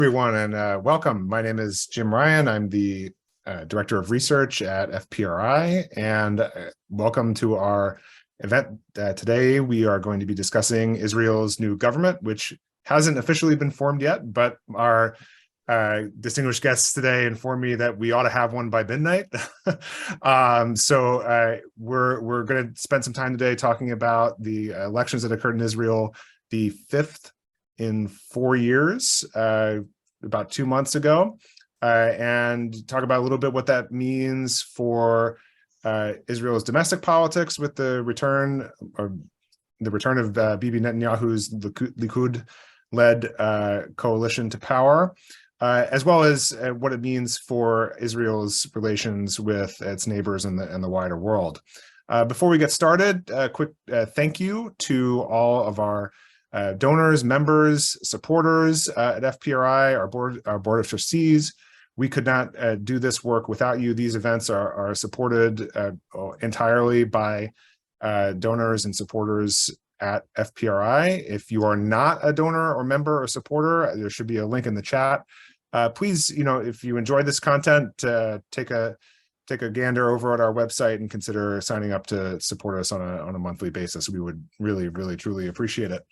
Everyone, and welcome. My name is Jim Ryan. I'm the Director of Research at FPRI, and welcome to our event. Today, we are going to be discussing Israel's new government, which hasn't officially been formed yet, but our distinguished guests today informed me that we ought to have one by midnight. So we're going to spend some time today talking about the elections that occurred in Israel, the fifth in 4 years, about 2 months ago, and talk about a little bit what that means for Israel's domestic politics with the return of Bibi Netanyahu's Likud-led coalition to power, as well as what it means for Israel's relations with its neighbors and the wider world. Before we get started, a quick thank you to all of our donors, members, supporters at FPRI, our board of trustees. We could not do this work without you. These events are supported entirely by donors and supporters at FPRI. If you are not a donor or member or supporter, there should be a link in the chat. Please, if you enjoy this content, take a gander over at our website and consider signing up to support us on a monthly basis. We would really, really, truly appreciate it.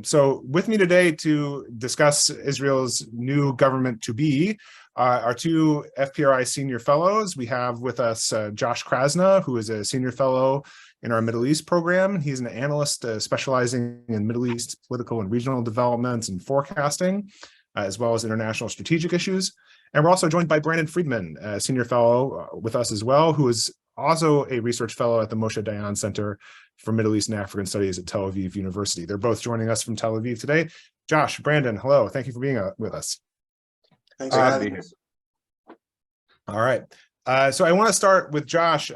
So with me today to discuss Israel's new government to be are two FPRI senior fellows. We have with us Josh Krasna, who is a senior fellow in our Middle East program. He's an analyst specializing in Middle East political and regional developments and forecasting, as well as international strategic issues. And we're also joined by Brandon Friedman, a senior fellow with us as well, who is also a research fellow at the Moshe Dayan Center for Middle East and African Studies at Tel Aviv University. They're both joining us from Tel Aviv today. Josh, Brandon, hello. Thank you for being with us. Thanks for having me. All right. So I want to start with Josh.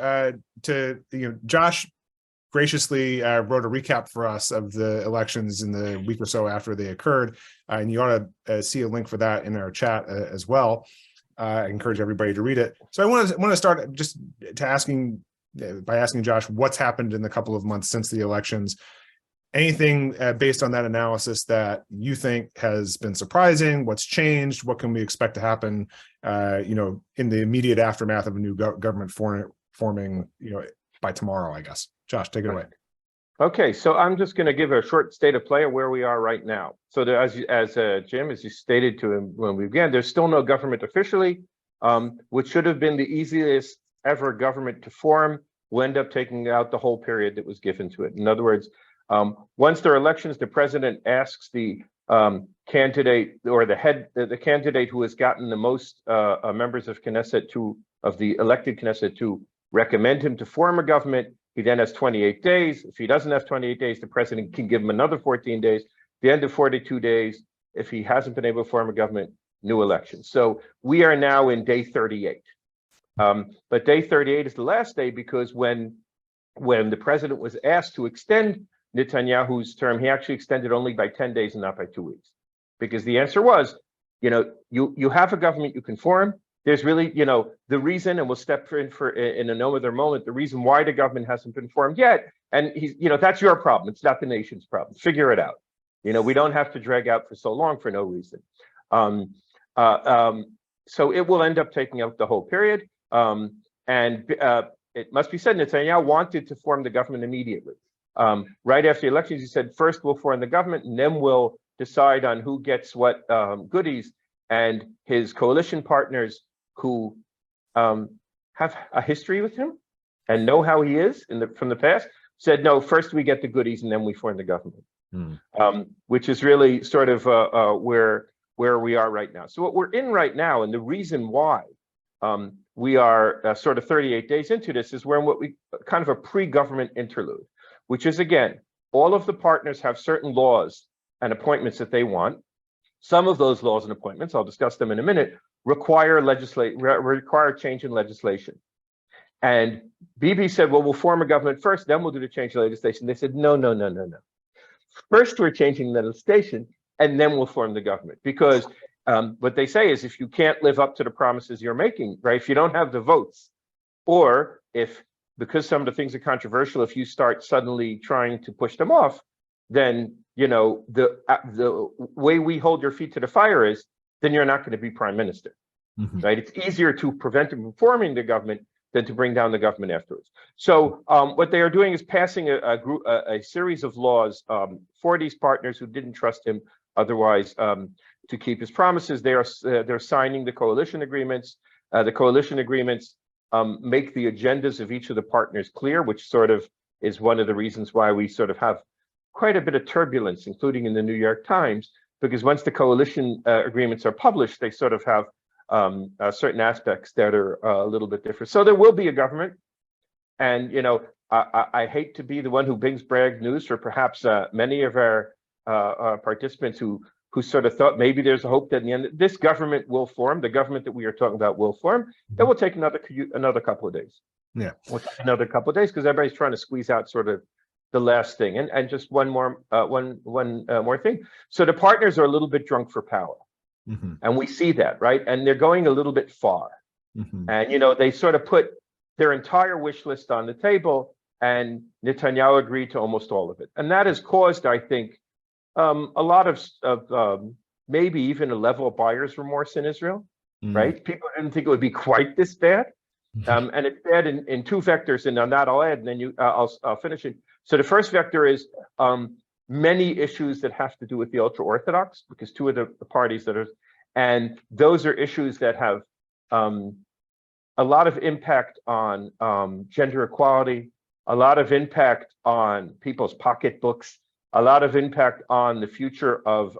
Josh graciously wrote a recap for us of the elections in the week or so after they occurred, and you ought to see a link for that in our chat as well. I encourage everybody to read it. So I want to start just by asking Josh what's happened in the couple of months since the elections. Anything based on that analysis that you think has been surprising? What's changed? What can we expect to happen? In the immediate aftermath of a new government forming, by tomorrow, I guess. Josh, take it away. Okay, so I'm just going to give a short state of play of where we are right now. So as Jim, as you stated to him when we began, there's still no government officially, which should have been the easiest ever government to form, will end up taking out the whole period that was given to it. In other words, once there are elections, the president asks the candidate or the candidate who has gotten the most members of Knesset of the elected Knesset to recommend him to form a government. He then has 28 days. If he doesn't have 28 days, the president can give him another 14 days. At the end of 42 days, if he hasn't been able to form a government, new elections. So we are now in day 38. But day 38 is the last day because when the president was asked to extend Netanyahu's term, he actually extended only by 10 days and not by 2 weeks. Because the answer was, you have a government you can form. There's really, the reason, and we'll step in another moment, the reason why the government hasn't been formed yet. And that's your problem. It's not the nation's problem. Figure it out. We don't have to drag out for so long for no reason. So it will end up taking out the whole period. And it must be said, Netanyahu wanted to form the government immediately. Right after the elections, he said, first we'll form the government, and then we'll decide on who gets what goodies. And his coalition partners who have a history with him and know how he is from the past said, no, first we get the goodies and then we form the government, which is really sort of where we are right now. So what we're in right now, and the reason why we are sort of 38 days into this, is we're in what we kind of a pre-government interlude, which is, again, all of the partners have certain laws and appointments that they want. Some of those laws and appointments, I'll discuss them in a minute, require change in legislation. And Bibi said, well, we'll form a government first, then we'll do the change in legislation. They said, no. First, we're changing legislation, and then we'll form the government. Because what they say is if you can't live up to the promises you're making, right, if you don't have the votes, or if, because some of the things are controversial, if you start suddenly trying to push them off, then the way we hold your feet to the fire is, then you're not going to be prime minister, right? It's easier to prevent him from forming the government than to bring down the government afterwards. So what they are doing is passing a series of laws for these partners who didn't trust him otherwise to keep his promises. They're signing the coalition agreements. The coalition agreements make the agendas of each of the partners clear, which sort of is one of the reasons why we sort of have quite a bit of turbulence, including in the New York Times, because once the coalition agreements are published, they sort of have certain aspects that are a little bit different. So there will be a government, and I hate to be the one who brings bad news for perhaps many of our participants who sort of thought maybe there's a hope that in the end this government will form. The government that we are talking about will form. It will take another couple of days. Yeah, we'll take another couple of days because everybody's trying to squeeze out sort of the last thing. And just one more thing. So the partners are a little bit drunk for power. And we see that, right? And they're going a little bit far. And, they sort of put their entire wish list on the table, and Netanyahu agreed to almost all of it. And that has caused, I think, a lot of maybe even a level of buyer's remorse in Israel, right? People didn't think it would be quite this bad. And it's bad in two vectors, and on that I'll add, and then I'll finish it. So the first vector is many issues that have to do with the ultra-Orthodox, because two of the parties that are, and those are issues that have a lot of impact on gender equality, a lot of impact on people's pocketbooks, a lot of impact on the future of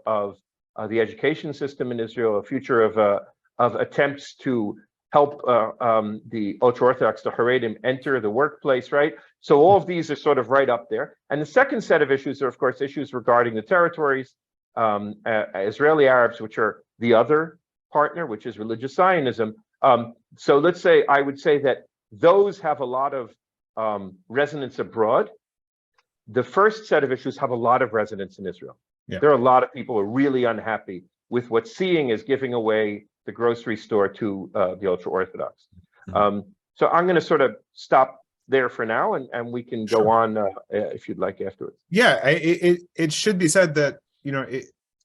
the education system in Israel, a future of attempts to help the ultra-Orthodox, the Haredim, enter the workplace, right? So all of these are sort of right up there. And the second set of issues are, of course, issues regarding the territories, Israeli Arabs, which are the other partner, which is religious Zionism. So let's say, I would say that those have a lot of resonance abroad. The first set of issues have a lot of resonance in Israel. Yeah. There are a lot of people who are really unhappy with what seeing is giving away the grocery store to the ultra-Orthodox. So I'm going to sort of stop there for now, and we can go on if you'd like afterwards. Yeah, it should be said that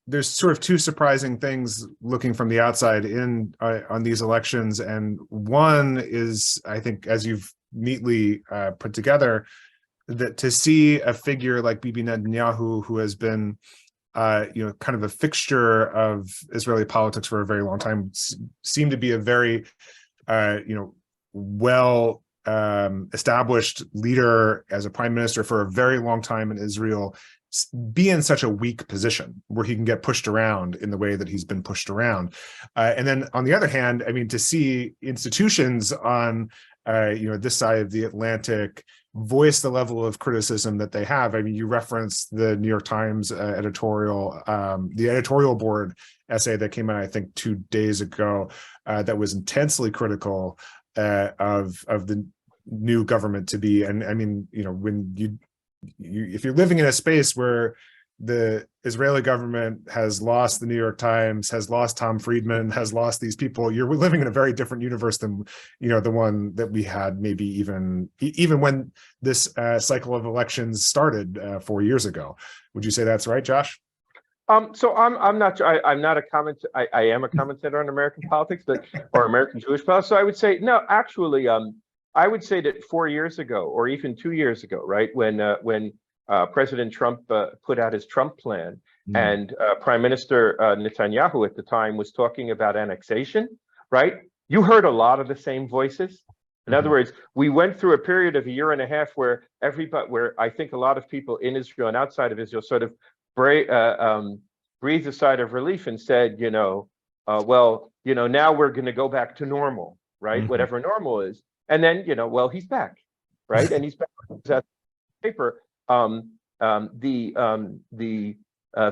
there's sort of two surprising things looking from the outside in on these elections, and one is, I think, as you've neatly put together, that to see a figure like Bibi Netanyahu, who has been kind of a fixture of Israeli politics for a very long time, seemed to be a very well established leader as a prime minister for a very long time in Israel, be in such a weak position where he can get pushed around in the way that he's been pushed around. And then on the other hand, I mean, to see institutions on this side of the Atlantic voice the level of criticism that they have. I mean, you referenced the New York Times editorial, the editorial board essay that came out, I think, 2 days ago, that was intensely critical of the new government to be. And I mean, when if you're living in a space where the Israeli government has lost the New York Times, has lost Tom Friedman, has lost these people, you're living in a very different universe than the one that we had maybe even when this cycle of elections started 4 years ago. Would you say that's right, Josh? So I'm not a I am a commentator on American politics, or American Jewish politics. So I would say no. Actually, I would say that 4 years ago, or even 2 years ago, right, when President Trump put out his Trump plan, and Prime Minister Netanyahu at the time was talking about annexation, right? You heard a lot of the same voices. In other words, we went through a period of a year and a half where I think a lot of people in Israel and outside of Israel sort of breathed a sigh of relief and said, now we're going to go back to normal, right? Whatever normal is. And then, he's back, right? And he's back on paper. The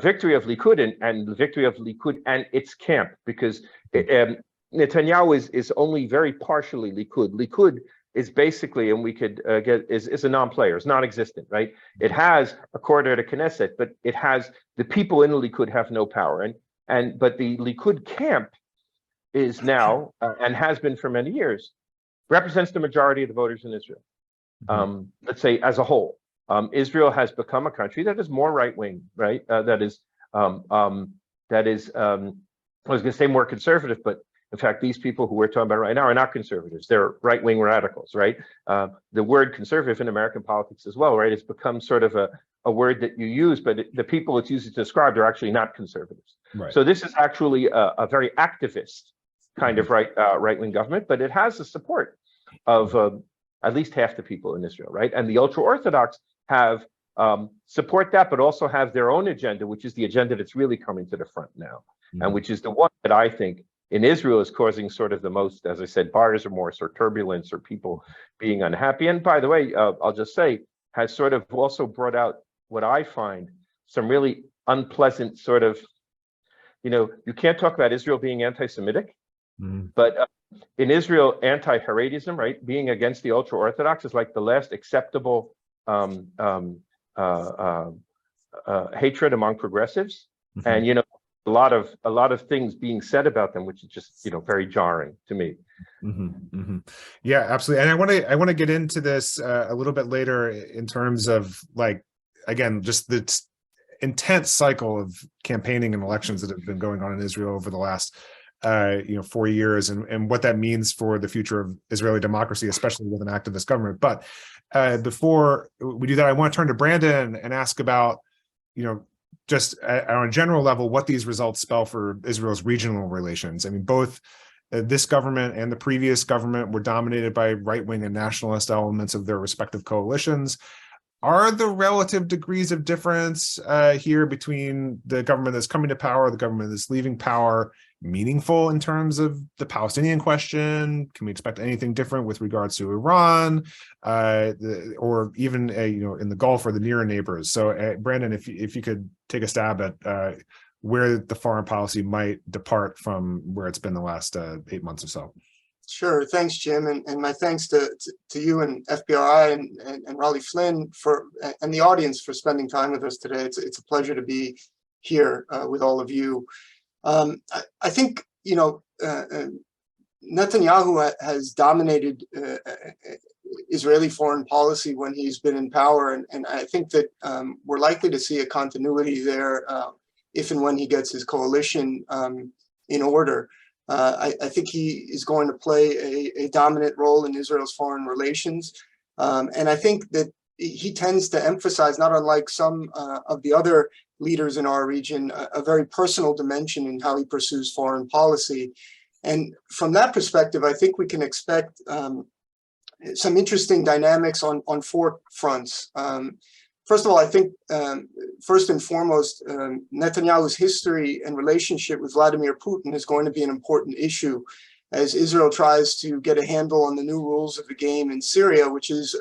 victory of Likud and the victory of Likud and its camp, because Netanyahu is only very partially Likud. Likud is basically, and we could is a non-player, it's non-existent, right? It has a quarter to Knesset, but it has the people in the Likud have no power, but the Likud camp is now and has been for many years, represents the majority of the voters in Israel. Let's say as a whole. Israel has become a country that is more right-wing, right? I was going to say more conservative, but in fact, these people who we're talking about right now are not conservatives. They're right-wing radicals, right? The word conservative in American politics as well, right? It's become sort of a word that you use, but the people it's used to describe, they're actually not conservatives. Right. So this is actually a very activist kind of right-wing government, but it has the support of at least half the people in Israel, right? And the ultra-Orthodox have support that, but also have their own agenda, which is the agenda that's really coming to the front now, and which is the one that I think in Israel is causing sort of the most, as I said, buyer's remorse or turbulence or people being unhappy. And by the way, I'll just say, has sort of also brought out what I find some really unpleasant sort of, you can't talk about Israel being anti-Semitic, but in Israel, anti-Haredism, right, being against the ultra-Orthodox is like the last acceptable hatred among progressives. And, a lot of things being said about them, which is just, very jarring to me. Yeah, absolutely. And I want to get into this a little bit later in terms of, like, again, just the intense cycle of campaigning and elections that have been going on in Israel over the last 4 years, and what that means for the future of Israeli democracy, especially with an activist government. But before we do that, I want to turn to Brandon and ask about, just on a general level, what these results spell for Israel's regional relations. I mean, both this government and the previous government were dominated by right-wing and nationalist elements of their respective coalitions. Are the relative degrees of difference here between the government that's coming to power, the government that's leaving power, meaningful in terms of the Palestinian question? Can we expect anything different with regards to Iran, or even in the Gulf or the near neighbors? So, Brandon, if you could take a stab at where the foreign policy might depart from where it's been the last 8 months or so. Sure. Thanks, Jim. And my thanks to you and FPRI and Raleigh Flynn and the audience for spending time with us today. It's a pleasure to be here with all of you. I think, Netanyahu has dominated Israeli foreign policy when he's been in power. And I think that we're likely to see a continuity there if and when he gets his coalition in order. I think he is going to play a dominant role in Israel's foreign relations. And I think that he tends to emphasize, not unlike some of the other leaders in our region, a very personal dimension in how he pursues foreign policy. And from that perspective, I think we can expect some interesting dynamics on 4 fronts. First of all, I think first and foremost, Netanyahu's history and relationship with Vladimir Putin is going to be an important issue as Israel tries to get a handle on the new rules of the game in Syria, which is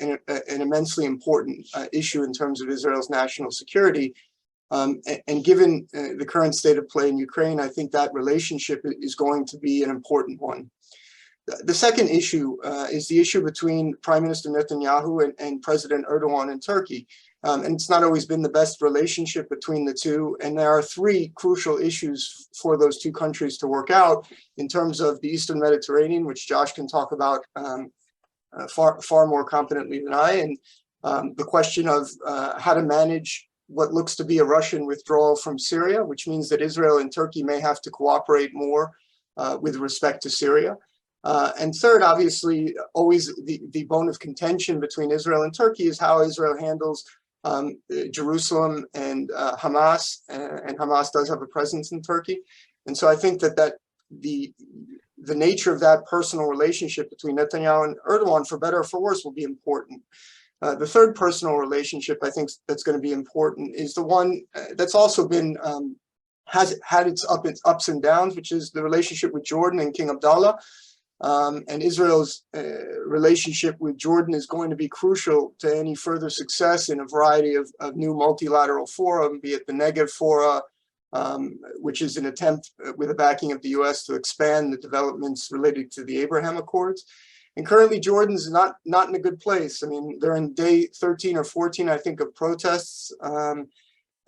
an immensely important issue in terms of Israel's national security. And given the current state of play in Ukraine, I think that relationship is going to be an important one. The second issue is the issue between Prime Minister Netanyahu and President Erdogan in Turkey. And it's not always been the best relationship between the two. And there are 3 crucial issues for those 2 countries to work out in terms of the Eastern Mediterranean, which Josh can talk about far more competently than I, and the question of how to manage what looks to be a Russian withdrawal from Syria, which means that Israel and Turkey may have to cooperate more with respect to Syria. And third, obviously, always the bone of contention between Israel and Turkey is how Israel handles Jerusalem and Hamas, and Hamas does have a presence in Turkey. And so I think that the nature of that personal relationship between Netanyahu and Erdogan, for better or for worse, will be important. The third personal relationship I think that's going to be important is the one that's also been has had its ups and downs, which is the relationship with Jordan and King Abdullah. And Israel's relationship with Jordan is going to be crucial to any further success in a variety of new multilateral fora, be it the Negev Fora, which is an attempt with the backing of the US to expand the developments related to the Abraham Accords. And currently Jordan's not in a good place. I mean, they're in day 13 or 14, I think, of protests.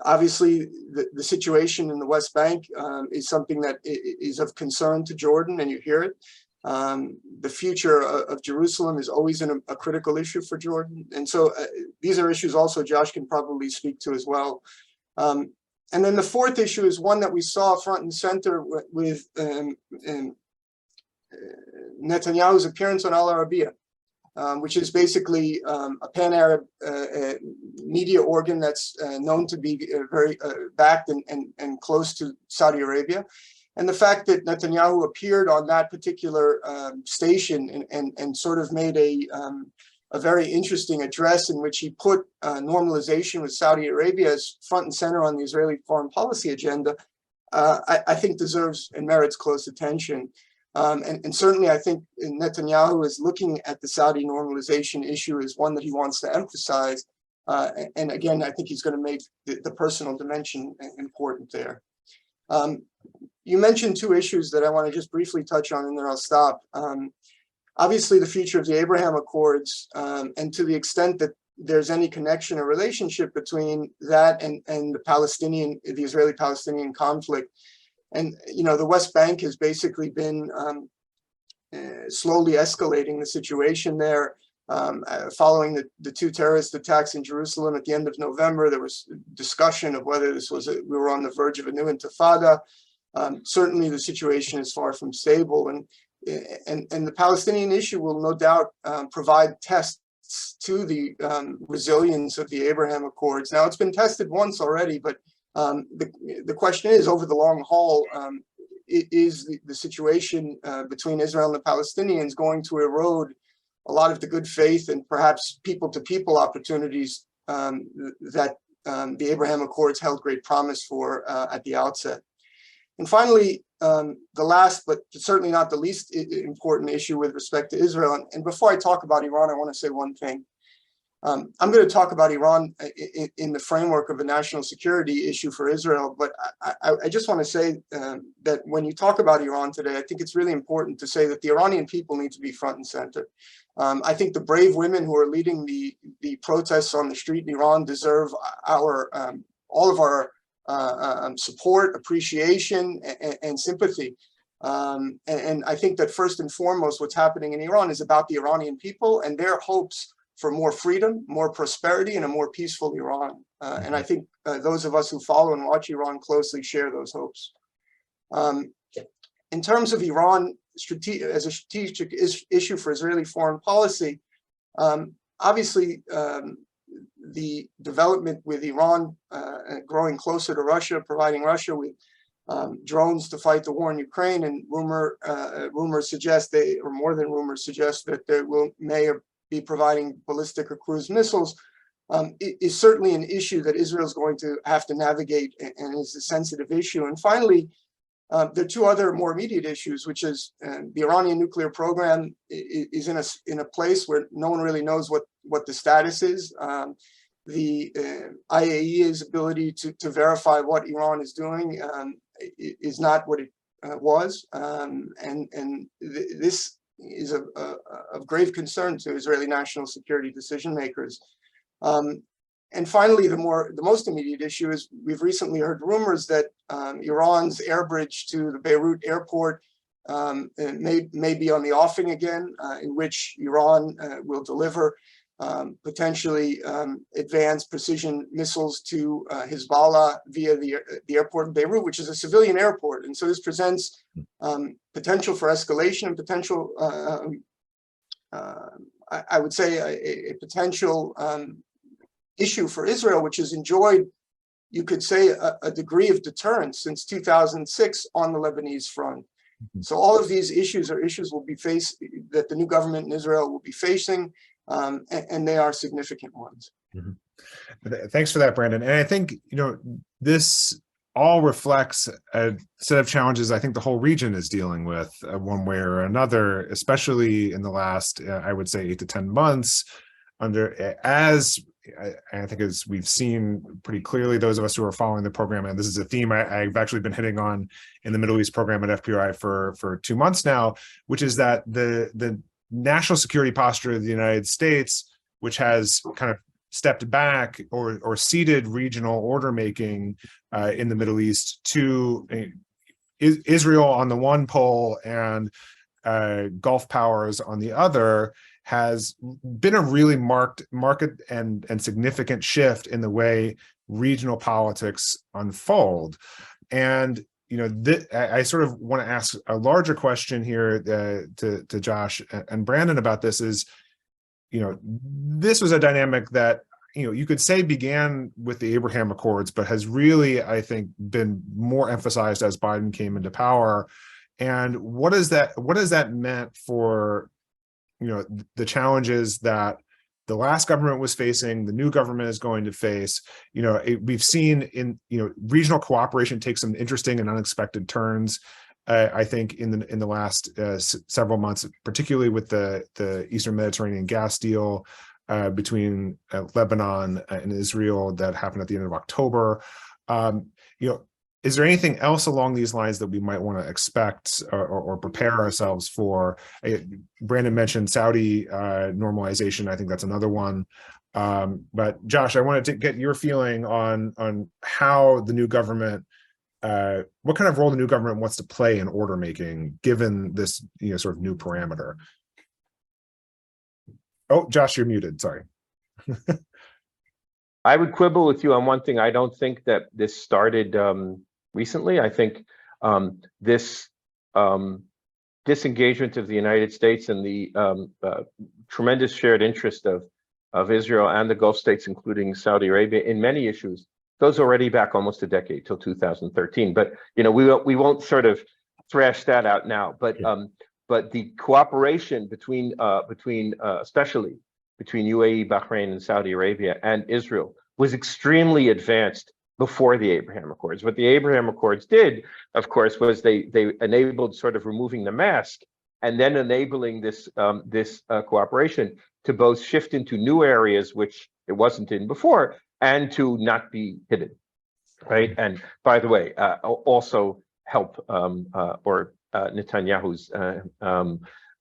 Obviously, the situation in the West Bank is something that is of concern to Jordan, and you hear it. The future of Jerusalem is always a critical issue for Jordan. And so these are issues also Josh can probably speak to as well. And then the fourth issue is one that we saw front and center with Netanyahu's appearance on Al Arabiya, which is basically a pan-Arab media organ that's known to be very backed and close to Saudi Arabia. And the fact that Netanyahu appeared on that particular station and sort of made a very interesting address in which he put normalization with Saudi Arabia as front and center on the Israeli foreign policy agenda, I think deserves and merits close attention. And certainly I think Netanyahu is looking at the Saudi normalization issue as one that he wants to emphasize. And again, I think he's going to make the personal dimension important there. You mentioned two issues that I want to just briefly touch on, and then I'll stop. Obviously, the future of the Abraham Accords, and to the extent that there's any connection or relationship between that and the Israeli-Palestinian conflict. And, you know, the West Bank has basically been slowly escalating the situation there. Following the two terrorist attacks in Jerusalem at the end of November, there was discussion of whether this was we were on the verge of a new intifada. Certainly, the situation is far from stable, and the Palestinian issue will no doubt provide tests to the resilience of the Abraham Accords. Now, it's been tested once already, but the question is, over the long haul, is the situation between Israel and the Palestinians going to erode a lot of the good faith and perhaps people-to-people opportunities that the Abraham Accords held great promise for at the outset? And finally, the last, but certainly not the least important issue with respect to Israel, and before I talk about Iran, I want to say one thing. I'm going to talk about Iran in the framework of a national security issue for Israel, but I just want to say that when you talk about Iran today, I think it's really important to say that the Iranian people need to be front and center. I think the brave women who are leading the protests on the street in Iran deserve all of our support, appreciation, and sympathy. And I think that first and foremost, what's happening in Iran is about the Iranian people and their hopes for more freedom, more prosperity, and a more peaceful Iran. And I think those of us who follow and watch Iran closely share those hopes. In terms of Iran as a strategic issue for Israeli foreign policy, obviously, the development with Iran growing closer to Russia, providing Russia with drones to fight the war in Ukraine, and rumors suggest or more than rumors suggest that they may be providing ballistic or cruise missiles, is certainly an issue that Israel is going to have to navigate and is a sensitive issue. And finally, there are two other more immediate issues, which is the Iranian nuclear program is in a place where no one really knows what the status is. The IAEA's ability to verify what Iran is doing is not what it was, and this is of grave concern to Israeli national security decision makers. And finally, the most immediate issue is we've recently heard rumors that Iran's air bridge to the Beirut airport may be on the offing again, in which Iran will deliver potentially advanced precision missiles to Hezbollah via the airport in Beirut, which is a civilian airport. And so this presents potential for escalation and potential, I would say, a potential issue for Israel, which has enjoyed, you could say, a degree of deterrence since 2006 on the Lebanese front. So all of these issues are issues that the new government in Israel will be facing, and they are significant ones. Thanks for that, Brandon. And I think, this all reflects a set of challenges I think the whole region is dealing with one way or another, especially in the last, I would say, 8 to 10 months, I think as we've seen pretty clearly, those of us who are following the program, and this is a theme I've actually been hitting on in the Middle East program at FPRI for 2 months now, which is that the national security posture of the United States, which has kind of stepped back or ceded regional order making in the Middle East to Israel on the one pole and Gulf powers on the other, has been a really marked and significant shift in the way regional politics unfold. And I sort of want to ask a larger question here to Josh and Brandon about this. Is this was a dynamic that you could say began with the Abraham Accords, but has really, I think, been more emphasized as Biden came into power. And what is that meant for the challenges that the last government was facing, the new government is going to face? We've seen in regional cooperation take some interesting and unexpected turns. I think in the last several months, particularly with the Eastern Mediterranean gas deal between Lebanon and Israel that happened at the end of October. Is there anything else along these lines that we might want to expect or prepare ourselves for? Brandon mentioned Saudi normalization. I think that's another one. But Josh, I wanted to get your feeling on how the new government, what kind of role the new government wants to play in order making, given this sort of new parameter. Oh, Josh, you're muted. Sorry. I would quibble with you on one thing. I don't think that this started recently. I think this disengagement of the United States and the tremendous shared interest of Israel and the Gulf states, including Saudi Arabia, in many issues, goes already back almost a decade, till 2013. But we won't sort of thrash that out now. But the cooperation between especially between UAE, Bahrain, and Saudi Arabia and Israel was extremely advanced before the Abraham Accords. What the Abraham Accords did, of course, was they enabled sort of removing the mask and then enabling this cooperation to both shift into new areas which it wasn't in before, and to not be hidden, right? And by the way, also help Netanyahu's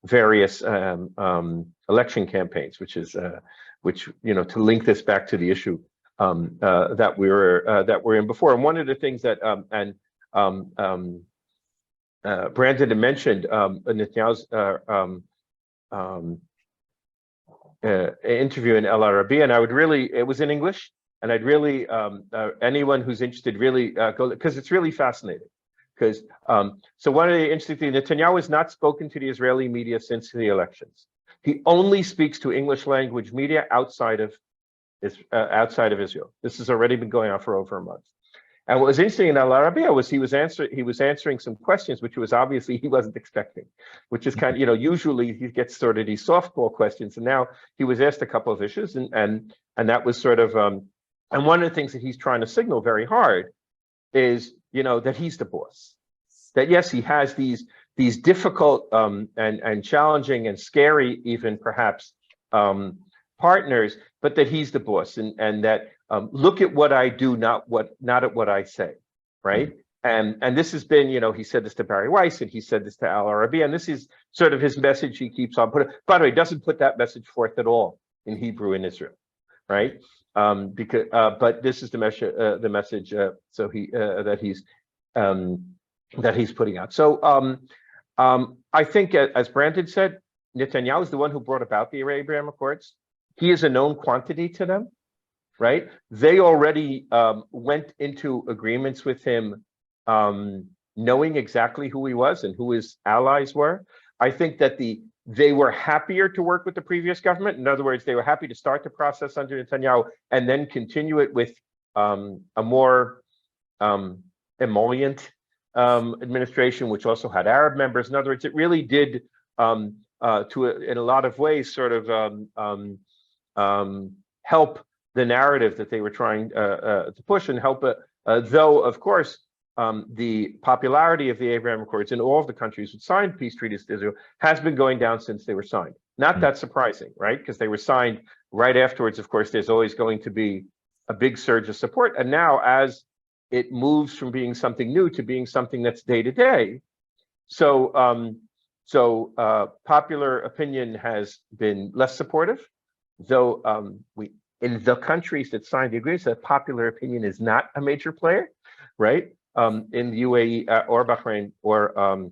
various election campaigns, which to link this back to the issue that we're in before. And one of the things that Brandon had mentioned, Netanyahu's interview in El Arabiya, and it was in English, and I'd really anyone who's interested really go, because it's really fascinating. Because so one of the interesting things, Netanyahu has not spoken to the Israeli media since the elections. He only speaks to English language media outside of Israel. This has already been going on for over a month. And what was interesting in Al Arabiya was he was answering some questions which was obviously he wasn't expecting, which is kind of, usually he gets sort of these softball questions, and now he was asked a couple of issues, and that was sort of and one of the things that he's trying to signal very hard is that he's the boss. That yes, he has these difficult and challenging and scary, even perhaps, partners, but that he's the boss, and that look at what I do, not at what I say, right? And this has been, he said this to Barry Weiss, and he said this to Al Arabiya, and this is sort of his message he keeps on putting. By the way, he doesn't put that message forth at all in Hebrew in Israel, right? But this is the message so that he's putting out. So I think, as Brandon said, Netanyahu is the one who brought about the Abraham Accords. He is a known quantity to them, right? They already went into agreements with him, knowing exactly who he was and who his allies were. I think that they were happier to work with the previous government. In other words, they were happy to start the process under Netanyahu and then continue it with a more emollient administration, which also had Arab members. In other words, it really did, in a lot of ways, sort of help the narrative that they were trying to push, and help it, though, of course, the popularity of the Abraham Accords in all of the countries who signed peace treaties with Israel has been going down since they were signed. Not that surprising, right? Because they were signed right afterwards. Of course, there's always going to be a big surge of support. And now, as it moves from being something new to being something that's day to day, so popular opinion has been less supportive. Though in the countries that signed the agreement, that popular opinion is not a major player, right? In the UAE or Bahrain or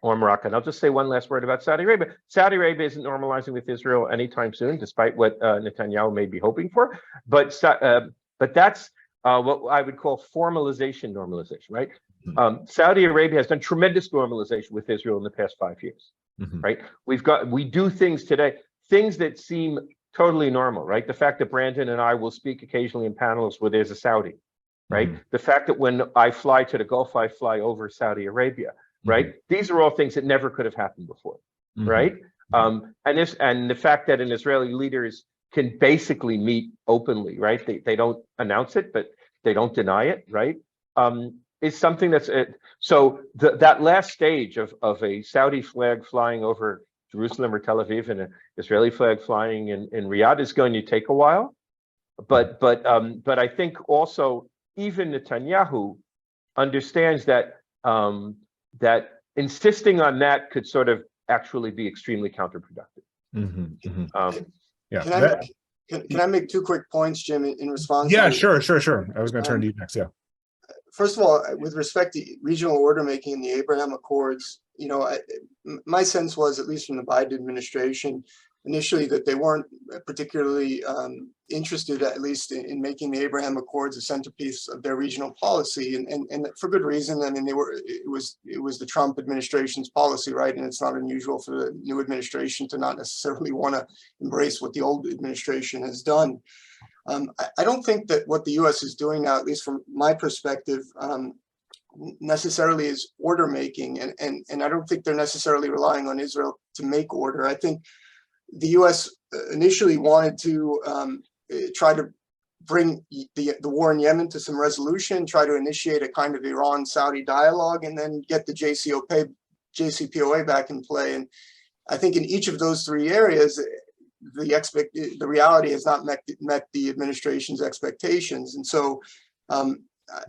or Morocco. And I'll just say one last word about Saudi Arabia. Saudi Arabia isn't normalizing with Israel anytime soon, despite what Netanyahu may be hoping for. But that's what I would call formalization normalization, right? Saudi Arabia has done tremendous normalization with Israel in the past 5 years, right? We do things today, things that seem totally normal, right? The fact that Brandon and I will speak occasionally in panels where there's a Saudi, right? The fact that when I fly to the Gulf, I fly over Saudi Arabia, right? These are all things that never could have happened before, right? And the fact that an Israeli leaders can basically meet openly, right? They don't announce it, but they don't deny it, right? Is something that's so that last stage of a Saudi flag flying over Jerusalem or Tel Aviv and an Israeli flag flying in Riyadh is going to take a while, but I think also even Netanyahu understands that that insisting on that could sort of actually be extremely counterproductive. Yeah. Can I make 2 quick points, Jim, in response? Yeah, sure. I was going to turn to you next. Yeah. First of all, with respect to regional order making in the Abraham Accords, my sense was, at least from the Biden administration, initially that they weren't particularly interested, at least in making the Abraham Accords a centerpiece of their regional policy, and for good reason. I mean, it was the Trump administration's policy, right? And it's not unusual for the new administration to not necessarily want to embrace what the old administration has done. I don't think that what the U.S. is doing now, at least from my perspective, necessarily is order making, and I don't think they're necessarily relying on Israel to make order. I think the U.S. initially wanted to try to bring the war in Yemen to some resolution, try to initiate a kind of Iran-Saudi dialogue, and then get the JCPOA back in play. And I think in each of those 3 areas, the reality has not met the administration's expectations. And so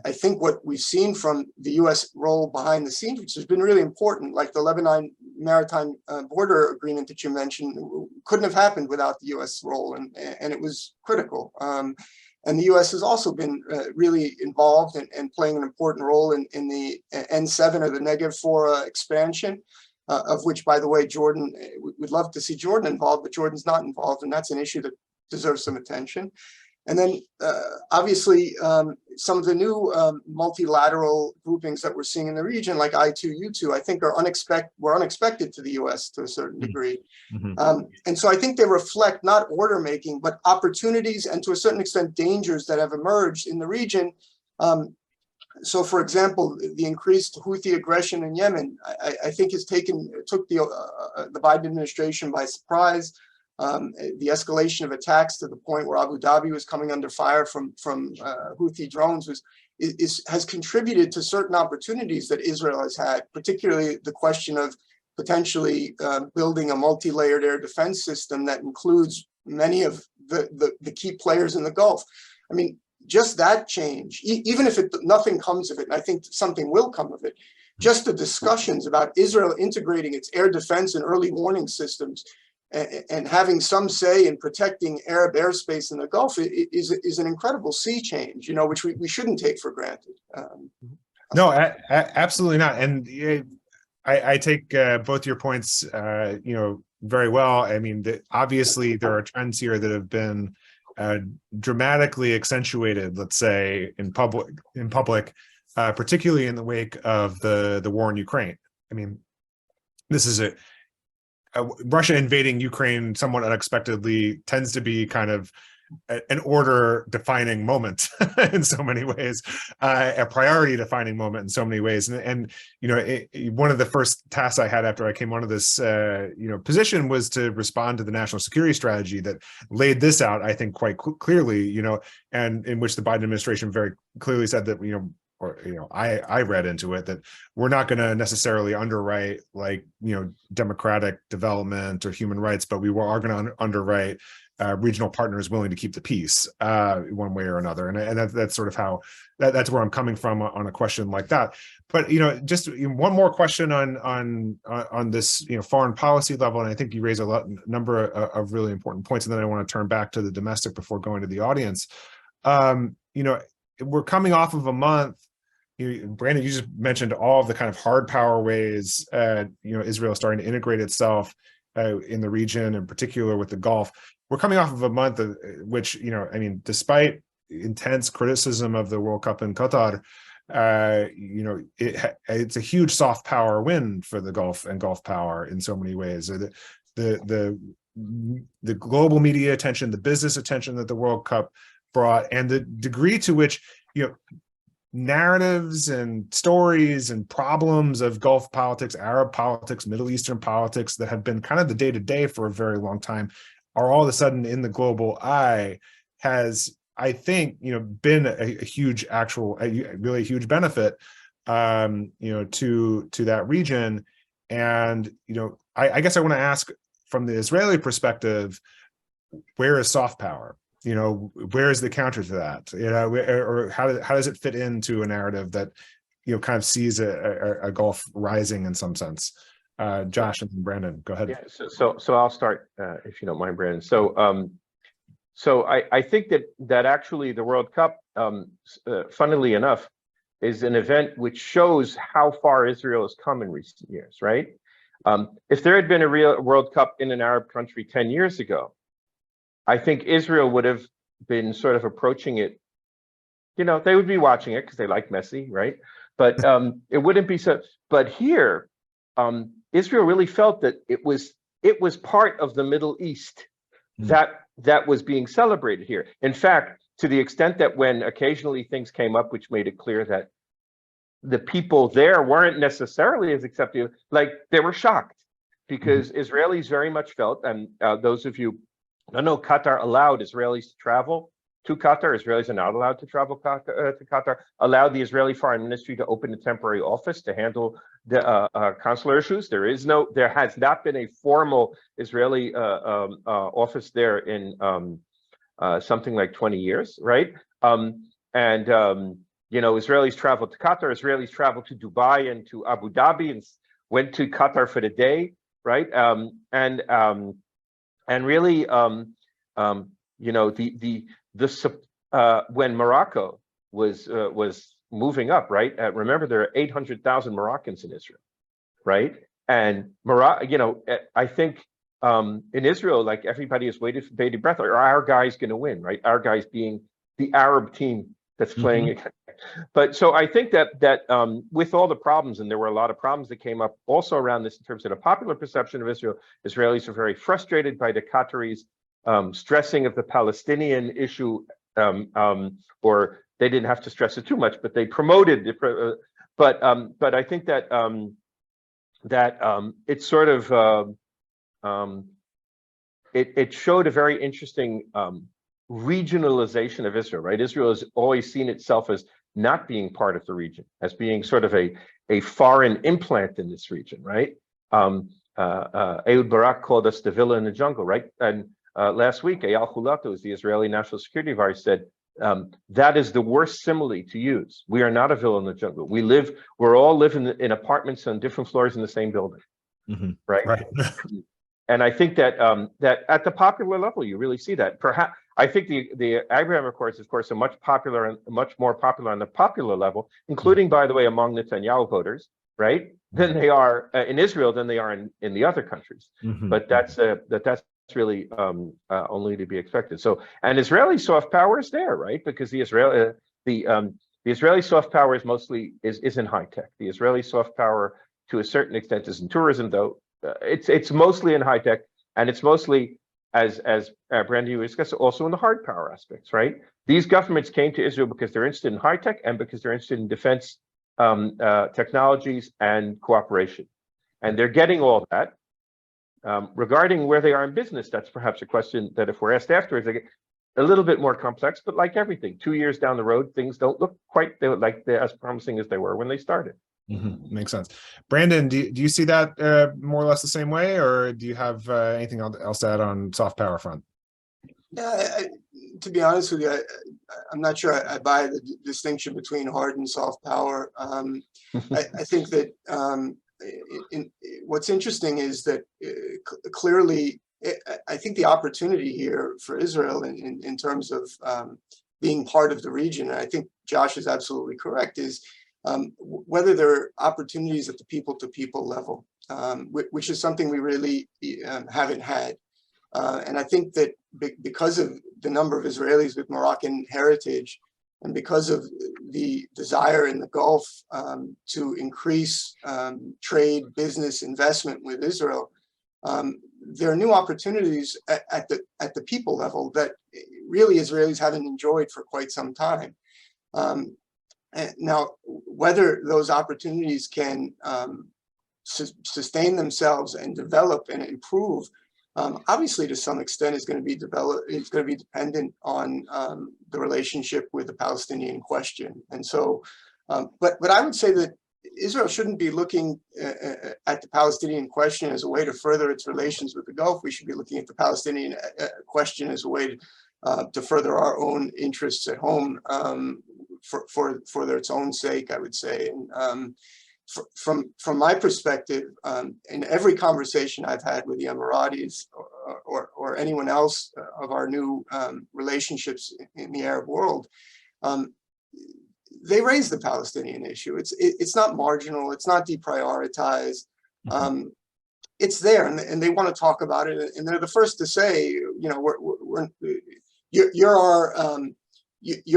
I think what we've seen from the U.S. role behind the scenes, which has been really important, like the Lebanon Maritime Border Agreement that you mentioned, couldn't have happened without the U.S. role, and it was critical. And the U.S. has also been really involved and playing an important role in the N7 or the Negev 4 expansion, of which, by the way, Jordan, we'd love to see Jordan involved, but Jordan's not involved, and that's an issue that deserves some attention. And then, obviously, some of the new multilateral groupings that we're seeing in the region, like I2U2, I think were unexpected to the U.S. to a certain degree. And so I think they reflect not order making, but opportunities and to a certain extent dangers that have emerged in the region. So, for example, the increased Houthi aggression in Yemen, I think took the Biden administration by surprise. The escalation of attacks to the point where Abu Dhabi was coming under fire from Houthi drones has contributed to certain opportunities that Israel has had, particularly the question of potentially building a multi-layered air defense system that includes many of the key players in the Gulf. I mean, just that change, even if nothing comes of it, and I think something will come of it, just the discussions about Israel integrating its air defense and early warning systems and having some say in protecting Arab airspace in the Gulf is an incredible sea change, which we shouldn't take for granted. No, absolutely not. And I take both your points, very well. I mean, obviously there are trends here that have been dramatically accentuated, let's say, in public, particularly in the wake of the war in Ukraine. I mean, this is Russia invading Ukraine somewhat unexpectedly tends to be kind of an order defining moment in so many ways, a priority defining moment in so many ways. And one of the first tasks I had after I came onto this position was to respond to the national security strategy that laid this out, I think, quite clearly, and in which the Biden administration very clearly said that, I read into it that we're not going to necessarily underwrite democratic development or human rights, but we are going to underwrite regional partners willing to keep the peace one way or another. And that's sort of how that's where I'm coming from on a question like that. But just one more question on this foreign policy level, and I think you raise a number of really important points, and then I want to turn back to the domestic before going to the audience. We're coming off of a month Brandon, you just mentioned all of the kind of hard power ways, Israel is starting to integrate itself in the region, in particular with the Gulf. We're coming off of a month of which, despite intense criticism of the World Cup in Qatar, it's a huge soft power win for the Gulf and Gulf power in so many ways. The global media attention, the business attention that the World Cup brought, and the degree to which narratives and stories and problems of Gulf politics, Arab politics, Middle Eastern politics that have been kind of the day-to-day for a very long time are all of a sudden in the global eye has, I think, been a huge really huge benefit, to that region. And, I guess I want to ask from the Israeli perspective, where is soft power? Where is the counter to that? Or how does it fit into a narrative that, kind of sees a Gulf rising in some sense? Josh and Brandon, go ahead. Yeah, so I'll start, if you don't mind, Brandon. So I think that actually the World Cup, funnily enough, is an event which shows how far Israel has come in recent years, right? If there had been a real World Cup in an Arab country 10 years ago, I think Israel would have been sort of approaching it. They would be watching it because they like Messi, right? But it wouldn't be so. But here, Israel really felt that it was part of the Middle East that was being celebrated here. In fact, to the extent that when occasionally things came up which made it clear that the people there weren't necessarily as accepting, like they were shocked, because Israelis very much felt, and those of you, I know Qatar allowed Israelis to travel to Qatar. Israelis are not allowed to travel to Qatar. Allowed the Israeli Foreign Ministry to open a temporary office to handle the consular issues. There has not been a formal Israeli office there in something like 20 years, right? Israelis traveled to Qatar. Israelis traveled to Dubai and to Abu Dhabi and went to Qatar for the day, right? And really, when Morocco was moving up, right? Remember, there are 800,000 Moroccans in Israel, right? And I think in Israel, like everybody is waiting for bated breath. Are our guys going to win, right? Our guys being the Arab team that's playing. But so I think that with all the problems, and there were a lot of problems that came up also around this in terms of the popular perception of Israel, Israelis are very frustrated by the Qataris stressing of the Palestinian issue, or they didn't have to stress it too much, but they promoted it. But I think that it sort of it showed a very interesting regionalization of Israel, right? Israel has always seen itself as not being part of the region, as being sort of a foreign implant in this region, right? Ehud Barak called us the villa in the jungle, right? And last week, Eyal Hulata, who's the Israeli National Security Advisor, said that is the worst simile to use. We are not a villa in the jungle. We're all living in apartments on different floors in the same building, right? Right. And I think that that at the popular level, you really see that. Perhaps I think the Abraham Accords, of course, are much more popular on the popular level, including, by the way, among Netanyahu voters, right? Than they are in Israel, than they are in the other countries. But that's really only to be expected. So, and Israeli soft power is there, right? Because the Israeli soft power is mostly in high tech. The Israeli soft power, to a certain extent, is in tourism, though. It's mostly in high tech, and it's mostly, as Brandon, you discussed, also in the hard power aspects, right? These governments came to Israel because they're interested in high tech and because they're interested in defense technologies and cooperation, and they're getting all that. Regarding where they are in business, that's perhaps a question that, if we're asked afterwards, they get a little bit more complex. But like everything, 2 years down the road, things don't look quite as promising as they were when they started. Makes sense. Brandon, do you see that more or less the same way, or do you have anything else to add on soft power front? Yeah, to be honest with you, I'm not sure I buy the distinction between hard and soft power. I think that what's interesting is that clearly, I think the opportunity here for Israel in terms of being part of the region, and I think Josh is absolutely correct, is whether there are opportunities at the people-to-people level, which is something we really haven't had. And I think that because of the number of Israelis with Moroccan heritage, and because of the desire in the Gulf to increase trade, business, investment with Israel, there are new opportunities at the people level that really Israelis haven't enjoyed for quite some time. And now, whether those opportunities can sustain themselves and develop and improve, obviously to some extent is going to be dependent on the relationship with the Palestinian question. And so, but I would say that Israel shouldn't be looking at the Palestinian question as a way to further its relations with the Gulf. We should be looking at the Palestinian question as a way to further our own interests at home for its own sake, I would say. And from my perspective, in every conversation I've had with the Emiratis or anyone else of our new relationships in the Arab world, they raise the Palestinian issue. It's not marginal. It's not deprioritized. It's there, and they want to talk about it. And they're the first to say, you know, you're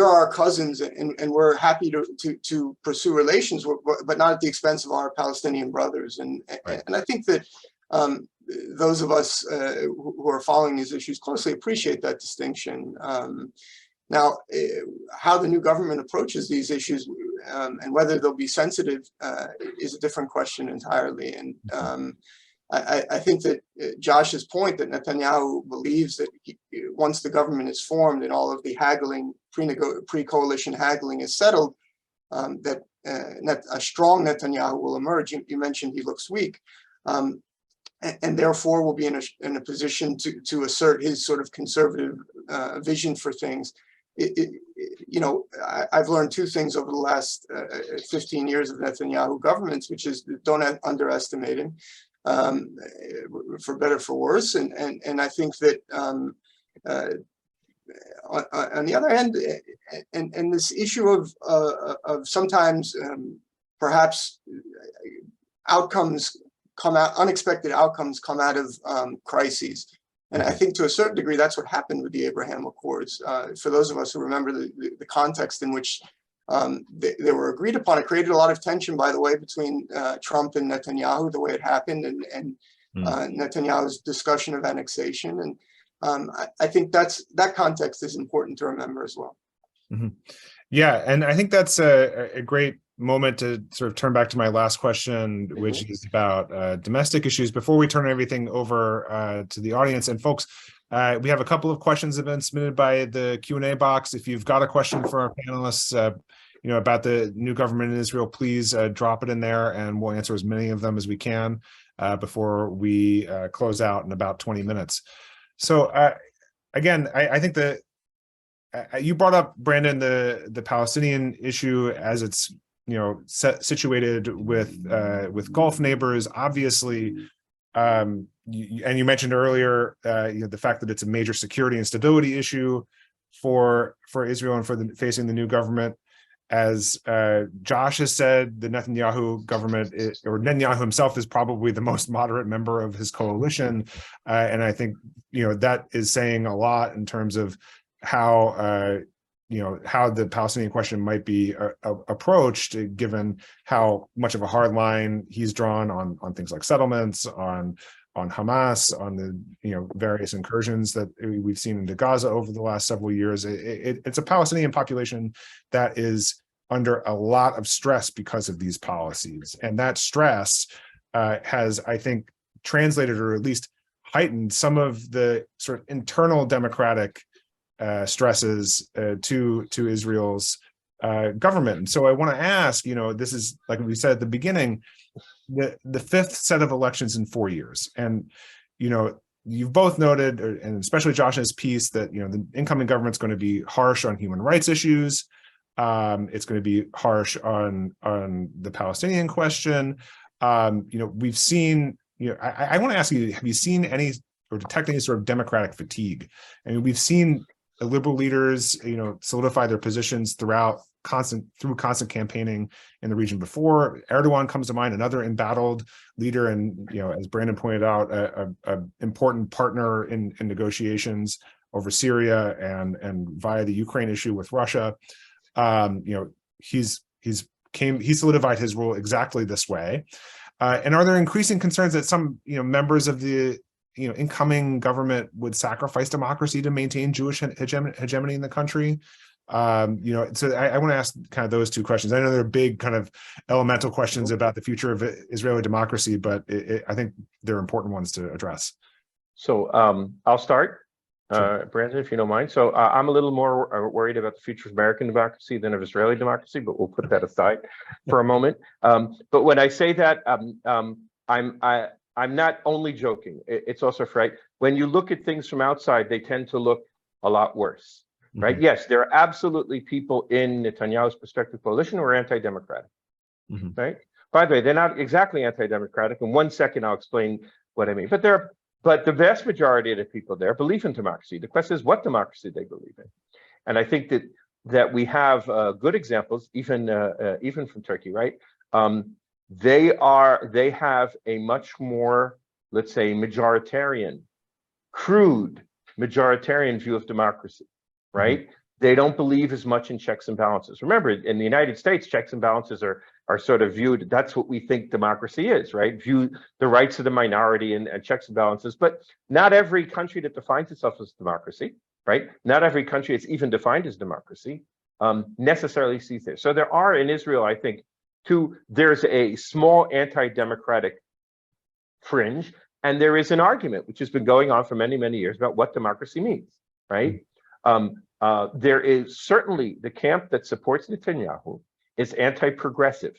our cousins, and we're happy to pursue relations, but not at the expense of our Palestinian brothers. And I think that those of us who are following these issues closely appreciate that distinction. Now, how the new government approaches these issues and whether they'll be sensitive is a different question entirely. And I think that Josh's point that Netanyahu believes that once the government is formed and all of the haggling, pre-coalition haggling is settled, that a strong Netanyahu will emerge. You mentioned he looks weak, and therefore will be in a position to assert his sort of conservative vision for things. You know, I've learned two things over the last 15 years of Netanyahu governments, which is don't underestimate him, for better, for worse. And I think that on the other hand, and this issue of sometimes perhaps outcomes come out, unexpected outcomes come out of crises. And I think to a certain degree, that's what happened with the Abraham Accords. For those of us who remember the context in which they were agreed upon, it created a lot of tension, by the way, between Trump and Netanyahu, the way it happened, and Netanyahu's discussion of annexation. And I think that context is important to remember as well. Mm-hmm. Yeah, and I think that's a great moment to sort of turn back to my last question, which is about domestic issues. Before we turn everything over to the audience and folks, we have a couple of questions that have been submitted by the Q&A box. If you've got a question for our panelists, you know, about the new government in Israel, please drop it in there, and we'll answer as many of them as we can before we close out in about 20 minutes. So again, I think that you brought up, Brandon, the Palestinian issue as it's, you know, situated with Gulf neighbors, obviously, and you mentioned earlier, you know, the fact that it's a major security and stability issue for Israel and for facing the new government. As Josh has said, the Netanyahu government, or Netanyahu himself, is probably the most moderate member of his coalition, and I think, you know, that is saying a lot in terms of how you know, how the Palestinian question might be approached, given how much of a hard line he's drawn on things like settlements, on Hamas, on the, you know, various incursions that we've seen into Gaza over the last several years. It's a Palestinian population that is under a lot of stress because of these policies, and that stress has, I think, translated or at least heightened some of the sort of internal democratic stresses to Israel's government. And so I want to ask, you know, this is, like we said at the beginning, the fifth set of elections in 4 years. And, you know, you've both noted, and especially Josh's piece, that, you know, the incoming government's going to be harsh on human rights issues. It's going to be harsh on the Palestinian question. You know, we've seen, you know, I want to ask you, have you seen any or detect any sort of democratic fatigue? I mean, we've seen liberal leaders, you know, solidify their positions throughout constant campaigning in the region before. Erdogan comes to mind, another embattled leader, and as Brandon pointed out, a important partner in negotiations over Syria and via the Ukraine issue with Russia. He solidified his rule exactly this way. And are there increasing concerns that some members of the incoming government would sacrifice democracy to maintain Jewish hegemony in the country? So I want to ask kind of those two questions. I know they're big kind of elemental questions about the future of Israeli democracy, but I think they're important ones to address. So I'll start, Sure. Brandon, if you don't mind. So I'm a little more worried about the future of American democracy than of Israeli democracy, but we'll put that aside for a moment. But when I say that, I'm not only joking. It's also right. When you look at things from outside, they tend to look a lot worse, right? Mm-hmm. Yes, there are absolutely people in Netanyahu's prospective coalition who are anti-democratic, Mm-hmm. right? By the way, they're not exactly anti-democratic. In 1 second, I'll explain what I mean. But the vast majority of the people there believe in democracy. The question is what democracy they believe in. And I think that we have good examples, even from Turkey, right? They have a much more, let's say, crude majoritarian view of democracy, right? Mm-hmm. They don't believe as much in checks and balances. Remember, in the United States, checks and balances are sort of viewed, that's what we think democracy is, right? View the rights of the minority and checks and balances. But not every country that defines itself as democracy, right? Not every country that's even defined as democracy necessarily sees this. So there are in Israel, I think, there's a small anti-democratic fringe, and there is an argument which has been going on for many, many years about what democracy means, right? There is certainly the camp that supports Netanyahu is anti-progressive,